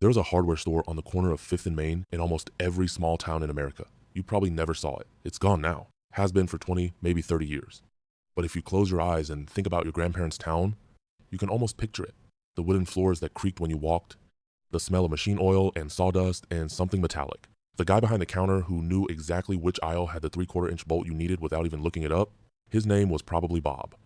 There's a hardware store on the corner of 5th and Main in almost every small town in America. You probably never saw it. It's gone now. Has been for 20, maybe 30 years. But if you close your eyes and think about your grandparents' town, you can almost picture it. The wooden floors that creaked when you walked, the smell of machine oil and sawdust and something metallic. The guy behind the counter who knew exactly which aisle had the 3/4 inch bolt you needed without even looking it up, his name was probably Bob.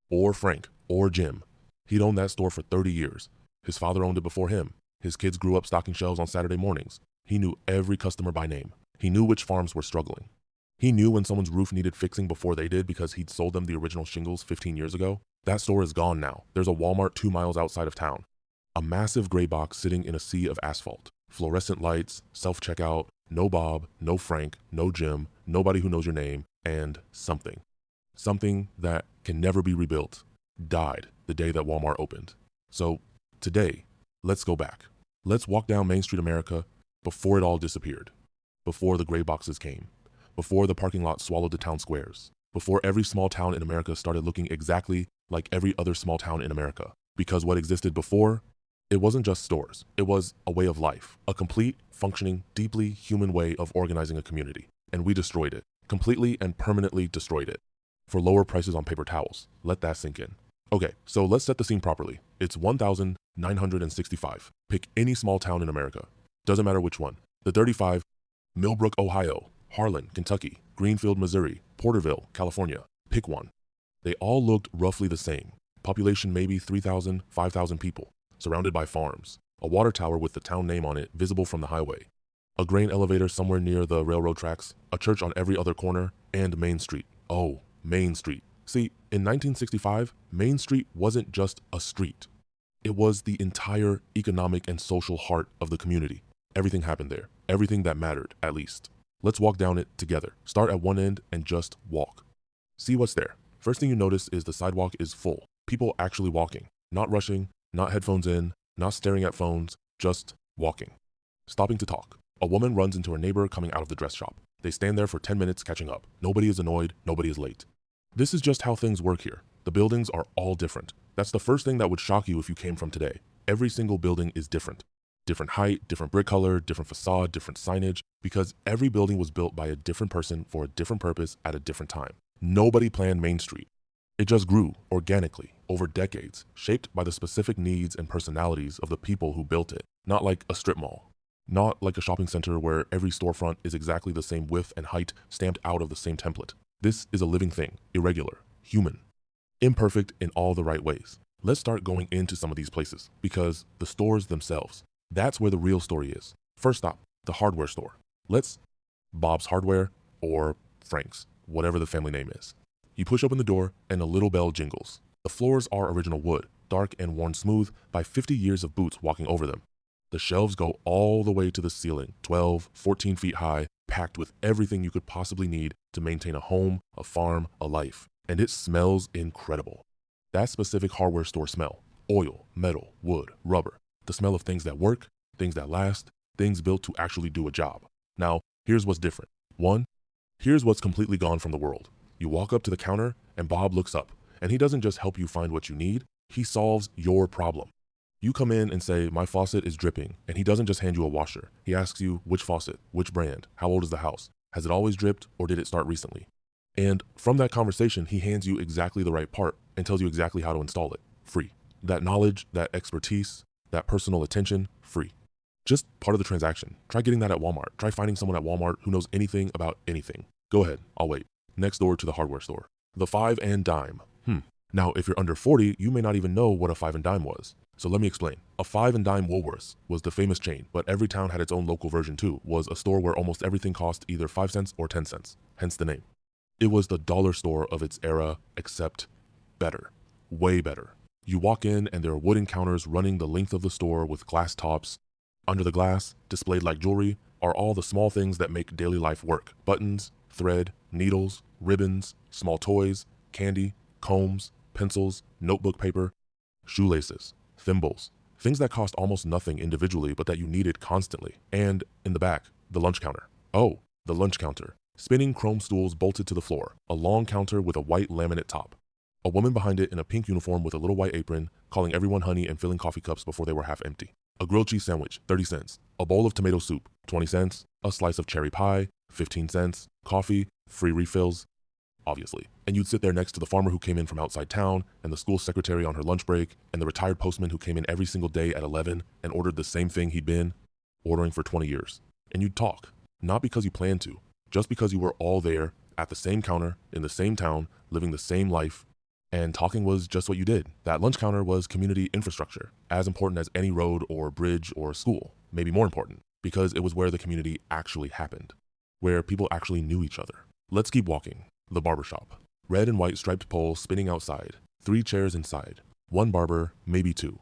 Or Frank. Or Jim. He'd owned that store for 30 years. His father owned it before him. His kids grew up stocking shelves on Saturday mornings. He knew every customer by name. He knew which farms were struggling. He knew when someone's roof needed fixing before they did because he'd sold them the original shingles 15 years ago. That store is gone now. There's a Walmart 2 miles outside of town. A massive gray box sitting in a sea of asphalt. Fluorescent lights, self-checkout, no Bob, no Frank, no Jim, nobody who knows your name, and something. Something that can never be rebuilt. Died the day that Walmart opened. So today, let's go back. Let's walk down Main Street America before it all disappeared. Before the gray boxes came. Before the parking lot swallowed the town squares. Before every small town in America started looking exactly like every other small town in America. Because what existed before, it wasn't just stores. It was a way of life. A complete, functioning, deeply human way of organizing a community. And we destroyed it. Completely and permanently destroyed it. For lower prices on paper towels. Let that sink in. Okay, so let's set the scene properly. It's 1965. Pick any small town in America. Doesn't matter which one. The 35, Millbrook, Ohio, Harlan, Kentucky, Greenfield, Missouri, Porterville, California. Pick one. They all looked roughly the same. Population maybe 3,000, 5,000 people, surrounded by farms. A water tower with the town name on it visible from the highway. A grain elevator somewhere near the railroad tracks. A church on every other corner. And Main Street. Oh, Main Street. See, in 1965, Main Street wasn't just a street. It was the entire economic and social heart of the community. Everything happened there. Everything that mattered, at least. Let's walk down it together. Start at one end and just walk. See what's there. First thing you notice is the sidewalk is full. People actually walking. Not rushing, not headphones in, not staring at phones, just walking. Stopping to talk. A woman runs into her neighbor coming out of the dress shop. They stand there for 10 minutes catching up. Nobody is annoyed, nobody is late. This is just how things work here. The buildings are all different. That's the first thing that would shock you if you came from today. Every single building is different. Different height, different brick color, different facade, different signage, because every building was built by a different person for a different purpose at a different time. Nobody planned Main Street. It just grew organically over decades, shaped by the specific needs and personalities of the people who built it. Not like a strip mall. Not like a shopping center where every storefront is exactly the same width and height stamped out of the same template. This is a living thing, irregular, human, imperfect in all the right ways. Let's start going into some of these places, because the stores themselves, that's where the real story is. First stop, the hardware store. Bob's Hardware, or Frank's, whatever the family name is. You push open the door and a little bell jingles. The floors are original wood, dark and worn smooth by 50 years of boots walking over them. The shelves go all the way to the ceiling, 12, 14 feet high, packed with everything you could possibly need to maintain a home, a farm, a life. And it smells incredible. That specific hardware store smell. Oil, metal, wood, rubber. The smell of things that work, things that last, things built to actually do a job. Now, here's what's different. One, here's what's completely gone from the world. You walk up to the counter and Bob looks up. And he doesn't just help you find what you need, he solves your problem. You come in and say, my faucet is dripping, and he doesn't just hand you a washer. He asks you which faucet, which brand, how old is the house, has it always dripped or did it start recently? And from that conversation, he hands you exactly the right part and tells you exactly how to install it, free. That knowledge, that expertise, that personal attention, free. Just part of the transaction. Try getting that at Walmart. Try finding someone at Walmart who knows anything about anything. Go ahead, I'll wait. Next door to the hardware store. The Five and Dime. Now, if you're under 40, you may not even know what a Five and Dime was. So let me explain. A Five and Dime Woolworths was the famous chain, but every town had its own local version too, was a store where almost everything cost either 5 cents or 10 cents, hence the name. It was the dollar store of its era, except better. Way better. You walk in and there are wooden counters running the length of the store with glass tops. Under the glass, displayed like jewelry, are all the small things that make daily life work. Buttons, thread, needles, ribbons, small toys, candy, combs, pencils, notebook paper, shoelaces, thimbles, things that cost almost nothing individually but that you needed constantly. And in the back, the lunch counter. Oh, the lunch counter. Spinning chrome stools bolted to the floor, a long counter with a white laminate top. A woman behind it in a pink uniform with a little white apron, calling everyone honey and filling coffee cups before they were half empty. A grilled cheese sandwich, 30 cents. A bowl of tomato soup, 20 cents. A slice of cherry pie, 15 cents. Coffee, free refills, obviously. And you'd sit there next to the farmer who came in from outside town, and the school secretary on her lunch break, and the retired postman who came in every single day at 11 and ordered the same thing he'd been ordering for 20 years. And you'd talk, not because you planned to, just because you were all there at the same counter, in the same town, living the same life, and talking was just what you did. That lunch counter was community infrastructure, as important as any road or bridge or school, maybe more important, because it was where the community actually happened, where people actually knew each other. Let's keep walking. The barbershop. Red and white striped pole spinning outside, 3 chairs inside, 1 barber, maybe 2.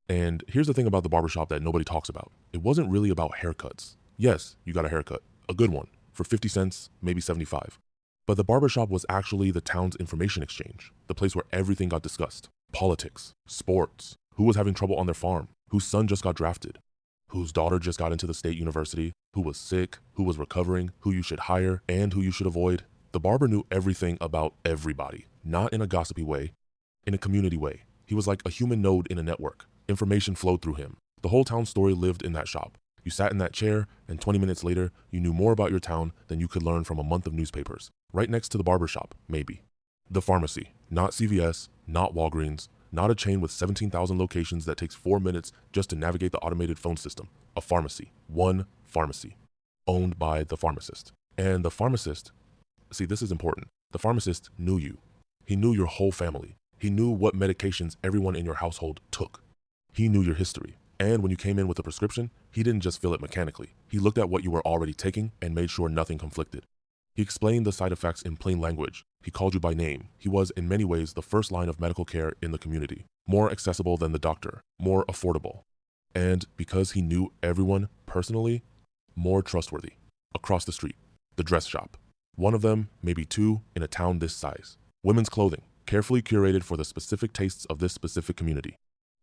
And here's the thing about the barbershop that nobody talks about. It wasn't really about haircuts. Yes, you got a haircut, a good one, for 50 cents, maybe 75. But the barbershop was actually the town's information exchange, the place where everything got discussed. Politics, sports, who was having trouble on their farm, whose son just got drafted, whose daughter just got into the state university, who was sick, who was recovering, who you should hire, and who you should avoid. The barber knew everything about everybody, not in a gossipy way, in a community way. He was like a human node in a network. Information flowed through him. The whole town story lived in that shop. You sat in that chair, and 20 minutes later, you knew more about your town than you could learn from a month of newspapers. Right next to the barber shop, maybe. The pharmacy, not CVS, not Walgreens, not a chain with 17,000 locations that takes 4 minutes just to navigate the automated phone system. A pharmacy, one pharmacy, owned by the pharmacist. And the pharmacist, see, this is important. The pharmacist knew you. He knew your whole family. He knew what medications everyone in your household took. He knew your history. And when you came in with a prescription, he didn't just fill it mechanically. He looked at what you were already taking and made sure nothing conflicted. He explained the side effects in plain language. He called you by name. He was, in many ways, the first line of medical care in the community. More accessible than the doctor. More affordable. And because he knew everyone personally, more trustworthy. Across the street, the dress shop. One of them, maybe 2, in a town this size. Women's clothing, carefully curated for the specific tastes of this specific community.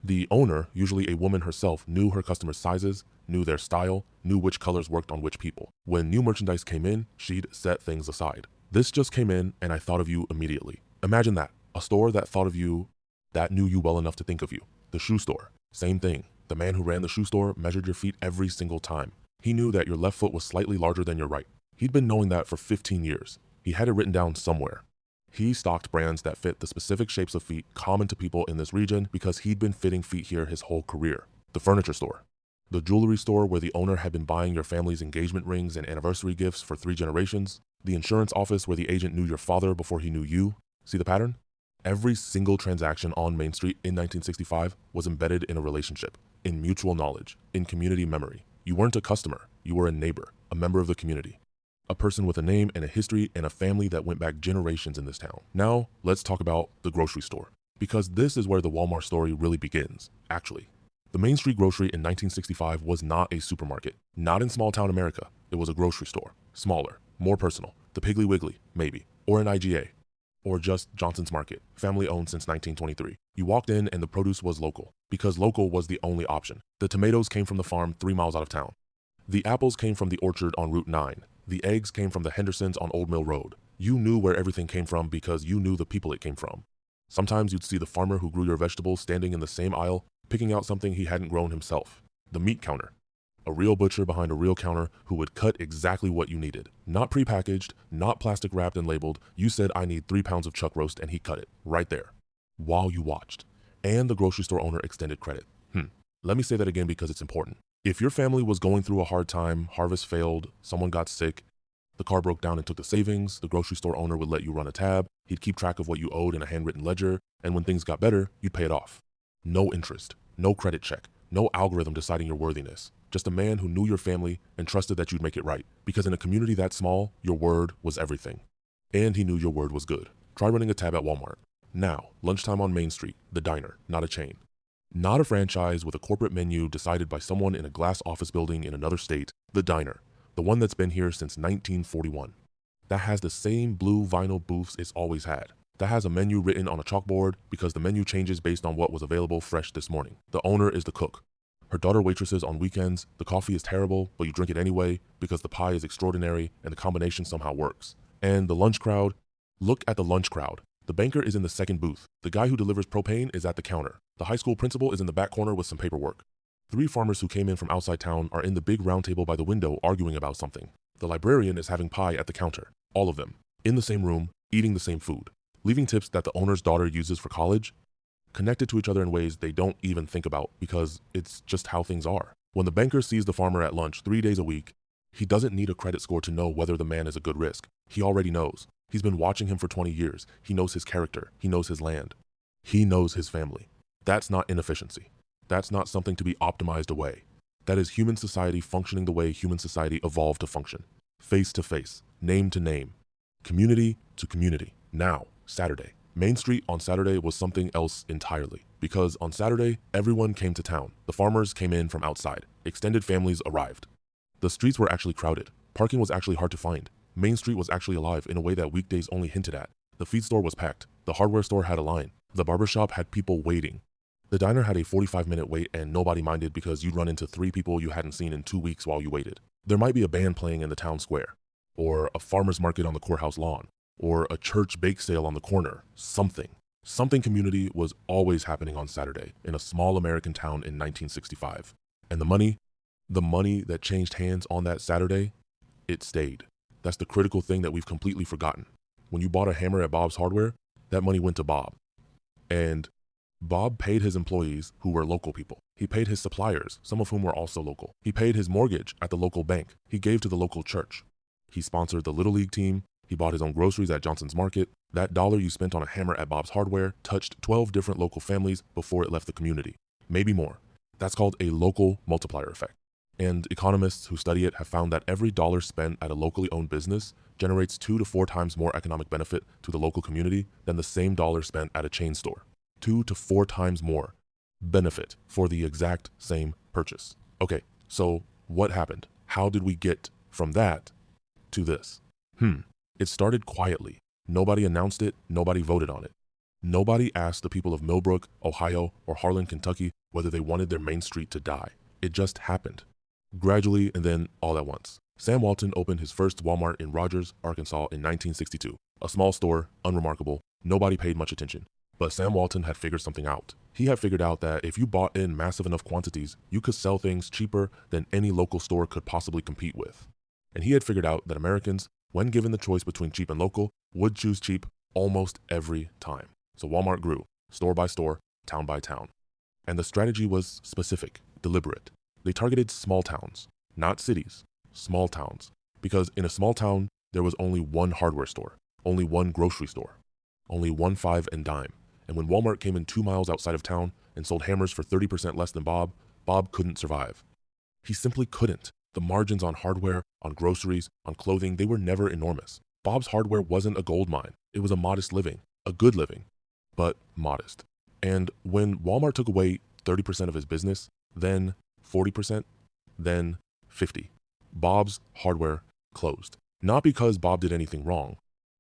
The owner, usually a woman herself, knew her customers' sizes, knew their style, knew which colors worked on which people. When new merchandise came in, she'd set things aside. This just came in and I thought of you immediately. Imagine that, a store that thought of you, that knew you well enough to think of you. The shoe store, same thing. The man who ran the shoe store measured your feet every single time. He knew that your left foot was slightly larger than your right. He'd been knowing that for 15 years. He had it written down somewhere. He stocked brands that fit the specific shapes of feet common to people in this region because he'd been fitting feet here his whole career. The furniture store. The jewelry store where the owner had been buying your family's engagement rings and anniversary gifts for 3 generations. The insurance office where the agent knew your father before he knew you. See the pattern? Every single transaction on Main Street in 1965 was embedded in a relationship, in mutual knowledge, in community memory. You weren't a customer, you were a neighbor, a member of the community. A person with a name and a history and a family that went back generations in this town. Now, let's talk about the grocery store, because this is where the Walmart story really begins, actually. The Main Street Grocery in 1965 was not a supermarket, not in small town America. It was a grocery store, smaller, more personal, the Piggly Wiggly, maybe, or an IGA, or just Johnson's Market, family owned since 1923. You walked in and the produce was local, because local was the only option. The tomatoes came from the farm 3 miles out of town. The apples came from the orchard on Route 9. The eggs came from the Hendersons on Old Mill Road. You knew where everything came from because you knew the people it came from. Sometimes you'd see the farmer who grew your vegetables standing in the same aisle, picking out something he hadn't grown himself. The meat counter. A real butcher behind a real counter who would cut exactly what you needed. Not prepackaged, not plastic wrapped and labeled. You said, I need 3 pounds of chuck roast, and he cut it, right there, while you watched. And the grocery store owner extended credit. Let me say that again because it's important. If your family was going through a hard time, harvest failed, someone got sick, the car broke down and took the savings, the grocery store owner would let you run a tab, he'd keep track of what you owed in a handwritten ledger, and when things got better, you'd pay it off. No interest, no credit check, no algorithm deciding your worthiness. Just a man who knew your family and trusted that you'd make it right. Because in a community that small, your word was everything. And he knew your word was good. Try running a tab at Walmart. Now, lunchtime on Main Street, the diner, not a chain. Not a franchise with a corporate menu decided by someone in a glass office building in another state. The diner, the one that's been here since 1941. That has the same blue vinyl booths it's always had. That has a menu written on a chalkboard because the menu changes based on what was available fresh this morning. The owner is the cook. Her daughter waitresses on weekends. The coffee is terrible, but you drink it anyway because the pie is extraordinary and the combination somehow works. And the lunch crowd. Look at the lunch crowd. The banker is in the second booth. The guy who delivers propane is at the counter. The high school principal is in the back corner with some paperwork. Three farmers who came in from outside town are in the big round table by the window arguing about something. The librarian is having pie at the counter, all of them, in the same room, eating the same food, leaving tips that the owner's daughter uses for college, connected to each other in ways they don't even think about because it's just how things are. When the banker sees the farmer at lunch 3 days a week, he doesn't need a credit score to know whether the man is a good risk. He already knows. He's been watching him for 20 years. He knows his character. He knows his land. He knows his family. That's not inefficiency. That's not something to be optimized away. That is human society functioning the way human society evolved to function. Face to face, name to name, community to community. Now, Saturday. Main Street on Saturday was something else entirely, because on Saturday, everyone came to town. The farmers came in from outside. Extended families arrived. The streets were actually crowded. Parking was actually hard to find. Main Street was actually alive in a way that weekdays only hinted at. The feed store was packed. The hardware store had a line. The barbershop had people waiting. The diner had a 45-minute wait and nobody minded because you'd run into 3 people you hadn't seen in 2 weeks while you waited. There might be a band playing in the town square, or a farmer's market on the courthouse lawn, or a church bake sale on the corner. Something community was always happening on Saturday in a small American town in 1965. And the money that changed hands on that Saturday, it stayed. That's the critical thing that we've completely forgotten. When you bought a hammer at Bob's Hardware, that money went to Bob. And Bob paid his employees, who were local people. He paid his suppliers, some of whom were also local. He paid his mortgage at the local bank. He gave to the local church. He sponsored the Little League team. He bought his own groceries at Johnson's Market. That dollar you spent on a hammer at Bob's Hardware touched 12 different local families before it left the community. Maybe more. That's called a local multiplier effect. And economists who study it have found that every dollar spent at a locally owned business generates 2 to 4 times more economic benefit to the local community than the same dollar spent at a chain store. 2 to 4 times more benefit for the exact same purchase. Okay, so what happened? How did we get from that to this? It started quietly. Nobody announced it. Nobody voted on it. Nobody asked the people of Millbrook, Ohio, or Harlan, Kentucky, whether they wanted their Main Street to die. It just happened. Gradually, and then all at once. Sam Walton opened his first Walmart in Rogers, Arkansas in 1962. A small store, unremarkable, nobody paid much attention. But Sam Walton had figured something out. He had figured out that if you bought in massive enough quantities, you could sell things cheaper than any local store could possibly compete with. And he had figured out that Americans, when given the choice between cheap and local, would choose cheap almost every time. So Walmart grew, store by store, town by town. And the strategy was specific, deliberate. They targeted small towns, not cities, small towns. Because in a small town, there was only one hardware store, only one grocery store, only one five and dime. And when Walmart came in 2 miles outside of town and sold hammers for 30% less than Bob, Bob couldn't survive. He simply couldn't. The margins on hardware, on groceries, on clothing, they were never enormous. Bob's Hardware wasn't a gold mine. It was a modest living, a good living, but modest. And when Walmart took away 30% of his business, then 40%, then 50%, Bob's Hardware closed. Not because Bob did anything wrong,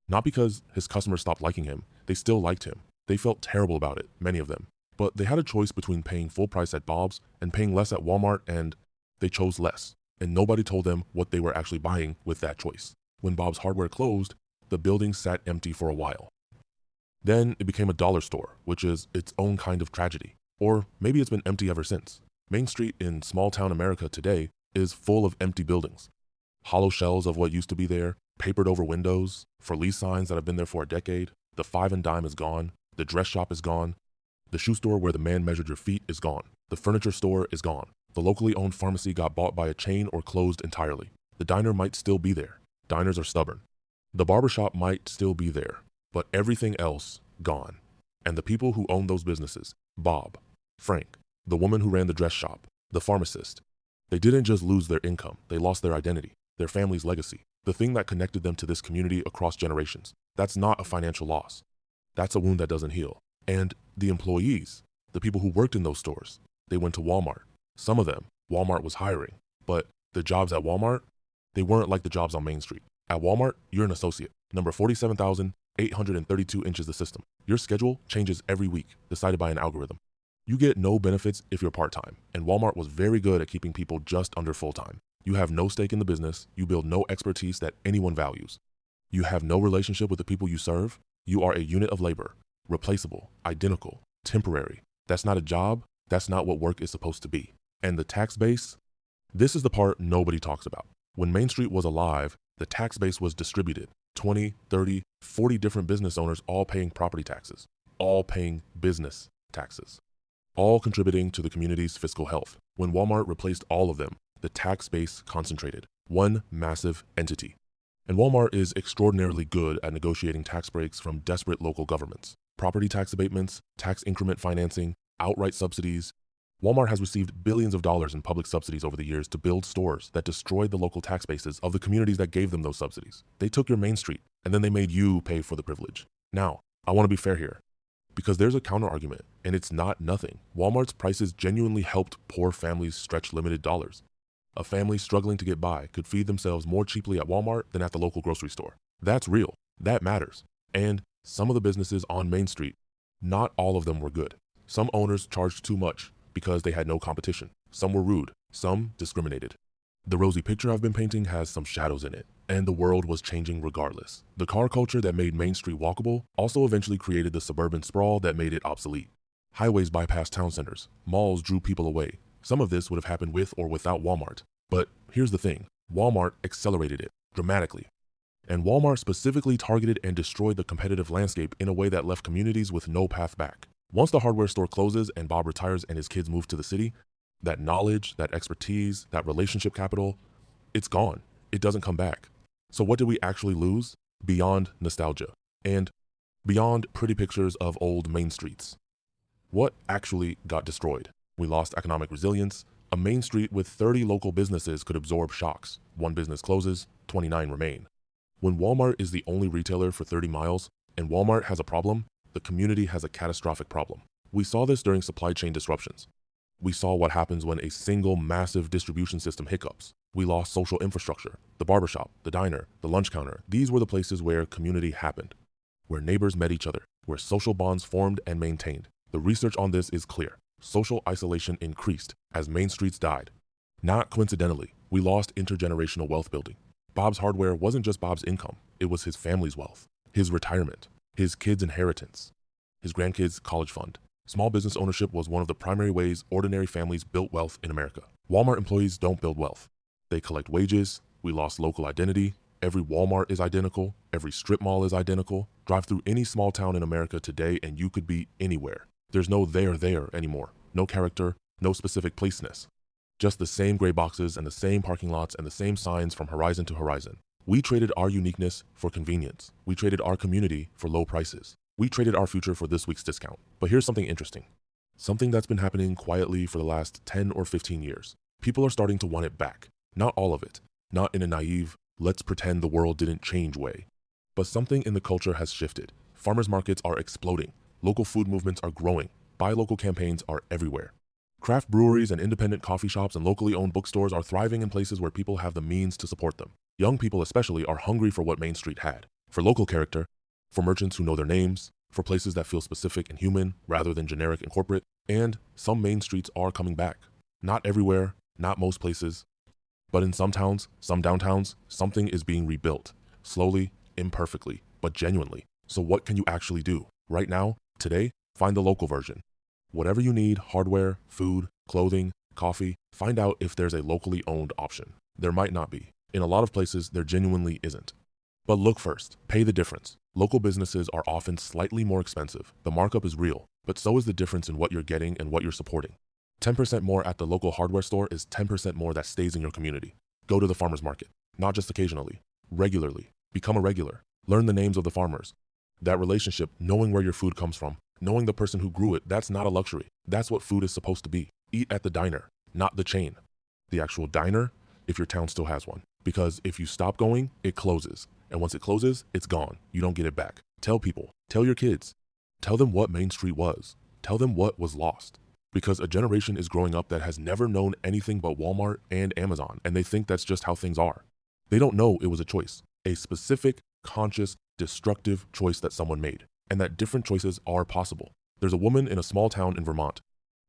not because his customers stopped liking him. They still liked him. They felt terrible about it, many of them. But they had a choice between paying full price at Bob's and paying less at Walmart, and they chose less. And nobody told them what they were actually buying with that choice. When Bob's Hardware closed, the building sat empty for a while. Then it became a dollar store, which is its own kind of tragedy. Or maybe it's been empty ever since. Main Street in small town America today is full of empty buildings. Hollow shells of what used to be there, papered over windows, for lease signs that have been there for a decade. The five and dime is gone. The dress shop is gone. The shoe store where the man measured your feet is gone. The furniture store is gone. The locally owned pharmacy got bought by a chain or closed entirely. The diner might still be there. Diners are stubborn. The barbershop might still be there, but everything else gone. And the people who own those businesses, Bob, Frank, the woman who ran the dress shop, the pharmacist, they didn't just lose their income, they lost their identity, their family's legacy, the thing that connected them to this community across generations. That's not a financial loss. That's a wound that doesn't heal. And the employees, the people who worked in those stores, they went to Walmart. Some of them, Walmart was hiring, but the jobs at Walmart, they weren't like the jobs on Main Street. At Walmart, you're an associate, number 47,832 inches the system. Your schedule changes every week, decided by an algorithm. You get no benefits if you're part-time, and Walmart was very good at keeping people just under full-time. You have no stake in the business, you build no expertise that anyone values. You have no relationship with the people you serve. You are a unit of labor, replaceable, identical, temporary. That's not a job, that's not what work is supposed to be. And the tax base? This is the part nobody talks about. When Main Street was alive, the tax base was distributed. 20, 30, 40 different business owners all paying property taxes, all paying business taxes, all contributing to the community's fiscal health. When Walmart replaced all of them, the tax base concentrated, one massive entity. And Walmart is extraordinarily good at negotiating tax breaks from desperate local governments. Property tax abatements, tax increment financing, outright subsidies. Walmart has received billions of dollars in public subsidies over the years to build stores that destroyed the local tax bases of the communities that gave them those subsidies. They took your Main Street, and then they made you pay for the privilege. Now, I want to be fair here, because there's a counter argument, and it's not nothing. Walmart's prices genuinely helped poor families stretch limited dollars. A family struggling to get by could feed themselves more cheaply at Walmart than at the local grocery store. That's real. That matters. And some of the businesses on Main Street, not all of them were good. Some owners charged too much because they had no competition. Some were rude. Some discriminated. The rosy picture I've been painting has some shadows in it, and the world was changing regardless. The car culture that made Main Street walkable also eventually created the suburban sprawl that made it obsolete. Highways bypassed town centers. Malls drew people away. Some of this would have happened with or without Walmart. But here's the thing, Walmart accelerated it dramatically. And Walmart specifically targeted and destroyed the competitive landscape in a way that left communities with no path back. Once the hardware store closes and Bob retires and his kids move to the city, that knowledge, that expertise, that relationship capital, it's gone. It doesn't come back. So what did we actually lose? Beyond nostalgia and beyond pretty pictures of old Main Streets. What actually got destroyed? We lost economic resilience. A Main Street with 30 local businesses could absorb shocks. One business closes, 29 remain. When Walmart is the only retailer for 30 miles and Walmart has a problem, the community has a catastrophic problem. We saw this during supply chain disruptions. We saw what happens when a single massive distribution system hiccups. We lost social infrastructure, the barbershop, the diner, the lunch counter. These were the places where community happened, where neighbors met each other, where social bonds formed and maintained. The research on this is clear. Social isolation increased as Main Streets died. Not coincidentally, we lost intergenerational wealth building. Bob's hardware wasn't just Bob's income, it was his family's wealth, his retirement, his kids' inheritance, his grandkids' college fund. Small business ownership was one of the primary ways ordinary families built wealth in America. Walmart employees don't build wealth. They collect wages. We lost local identity. Every Walmart is identical. Every strip mall is identical. Drive through any small town in America today and you could be anywhere. There's no there anymore. No character, no specific placeness. Just the same gray boxes and the same parking lots and the same signs from horizon to horizon. We traded our uniqueness for convenience. We traded our community for low prices. We traded our future for this week's discount. But here's something interesting. Something that's been happening quietly for the last 10 or 15 years. People are starting to want it back. Not all of it. Not in a naive, let's pretend the world didn't change way. But something in the culture has shifted. Farmers markets are exploding. Local food movements are growing. Buy local campaigns are everywhere. Craft breweries and independent coffee shops and locally owned bookstores are thriving in places where people have the means to support them. Young people especially are hungry for what Main Street had. For local character, for merchants who know their names, for places that feel specific and human rather than generic and corporate. And some Main Streets are coming back. Not everywhere, not most places. But in some towns, some downtowns, something is being rebuilt. Slowly, imperfectly, but genuinely. So what can you actually do? Right now, today, find the local version. Whatever you need, hardware, food, clothing, coffee, find out if there's a locally owned option. There might not be. In a lot of places, there genuinely isn't. But look first, pay the difference. Local businesses are often slightly more expensive. The markup is real, but so is the difference in what you're getting and what you're supporting. 10% more at the local hardware store is 10% more that stays in your community. Go to the farmer's market, not just occasionally, regularly. Become a regular. Learn the names of the farmers. That relationship, knowing where your food comes from, knowing the person who grew it, that's not a luxury. That's what food is supposed to be. Eat at the diner, not the chain. The actual diner, if your town still has one. Because if you stop going, it closes. And once it closes, it's gone. You don't get it back. Tell people. Tell your kids. Tell them what Main Street was. Tell them what was lost. Because a generation is growing up that has never known anything but Walmart and Amazon, and they think that's just how things are. They don't know it was a choice. A specific, conscious, destructive choice that someone made. And that different choices are possible. There's a woman in a small town in Vermont,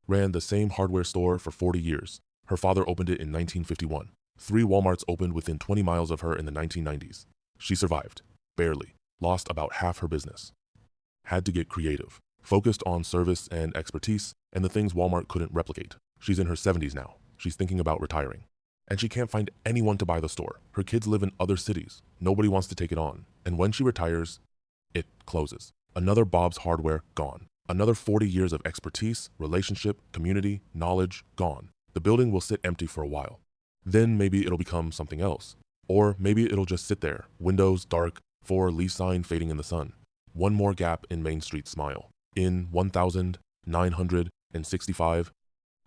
ran the same hardware store for 40 years. Her father opened it in 1951. 3 Walmarts opened within 20 miles of her in the 1990s. She survived, barely, lost about half her business. Had to get creative, focused on service and expertise and the things Walmart couldn't replicate. She's in her 70s now. She's thinking about retiring. And she can't find anyone to buy the store. Her kids live in other cities. Nobody wants to take it on. And when she retires, it closes. Another Bob's Hardware gone. Another 40 years of expertise, relationship, community, knowledge gone. The building will sit empty for a while. Then maybe it'll become something else. Or maybe it'll just sit there, windows dark, for lease sign fading in the sun. One more gap in Main Street smile. In 1965,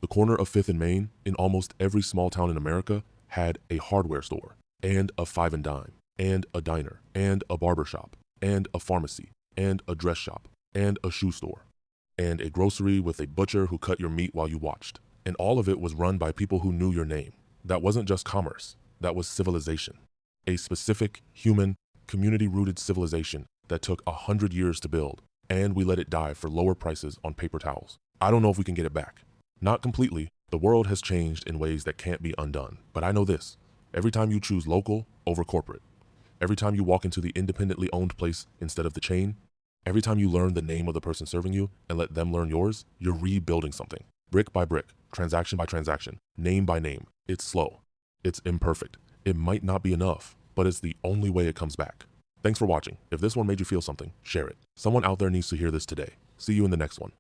the corner of 5th and Main, in almost every small town in America, had a hardware store, and a five and dime, and a diner, and a barber shop, and a pharmacy, and a dress shop, and a shoe store, and a grocery with a butcher who cut your meat while you watched. And all of it was run by people who knew your name. That wasn't just commerce, that was civilization. A specific, human, community-rooted civilization that took 100 years to build, and we let it die for lower prices on paper towels. I don't know if we can get it back. Not completely. The world has changed in ways that can't be undone. But I know this. Every time you choose local over corporate, every time you walk into the independently owned place instead of the chain, every time you learn the name of the person serving you and let them learn yours, you're rebuilding something. Brick by brick, transaction by transaction, name by name. It's slow. It's imperfect. It might not be enough, but it's the only way it comes back. Thanks for watching. If this one made you feel something, share it. Someone out there needs to hear this today. See you in the next one.